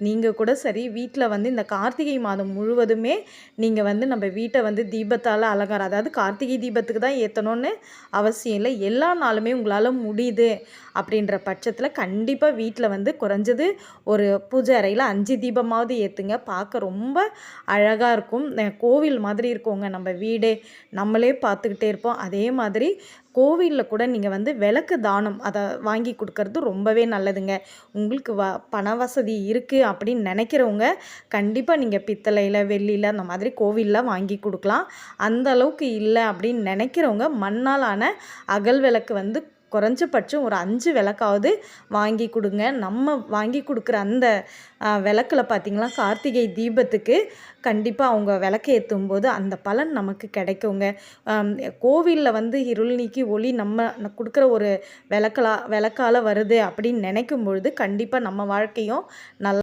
நீங்கள் கூட சரி வீட்டில் வந்து இந்த கார்த்திகை மாதம் முழுவதுமே நீங்கள் வந்து நம்ம வீட்டை வந்து தீபத்தால் அலங்காரம், அதாவது கார்த்திகை தீபத்துக்கு தான் ஏற்றணும்னு அவசியம் இல்லை, எல்லா நாளுமே உங்களால் முடியுது அப்படின்ற பட்சத்தில் கண்டிப்பாக வீட்டில் வந்து குறைஞ்சது ஒரு பூஜை அறையில் 5 தீபமாவது ஏற்றுங்க. பார்க்க ரொம்ப அழகாக இருக்கும். கோவில் மாதிரி இருக்குங்க நம்ம வீடே, நம்மளே பார்த்துக்கிட்டே இருப்போம். அதே மாதிரி கோவிலில் கூட நீங்கள் வந்து விளக்கு தானம் அதை வாங்கி கொடுக்கறது ரொம்பவே நல்லதுங்க. உங்களுக்கு பண வசதி இருக்குது அப்படின்னு நினைக்கிறவங்க கண்டிப்பாக நீங்கள் பித்தளையில், வெள்ளியில் அந்த மாதிரி கோவிலில் வாங்கி கொடுக்கலாம். அந்த அளவுக்கு இல்லை அப்படின்னு நினைக்கிறவங்க மண்ணால் ஆன அகல் விளக்கு வந்து குறைஞ்சபட்சம் ஒரு 5 விளக்காவது வாங்கி கொடுங்க. நம்ம வாங்கி கொடுக்குற அந்த விளக்கில் பார்த்திங்களா, கார்த்திகை தீபத்துக்கு கண்டிப்பாக அவங்க விளக்கு ஏற்றும் போது அந்த பலன் நமக்கு கிடைக்குங்க. கோவிலில் வந்து இருள் நீக்கி ஒளி நம்ம கொடுக்குற ஒரு விளக்கால் வருது அப்படின்னு நினைக்கும் பொழுது கண்டிப்பாக நம்ம வாழ்க்கையும் நல்லா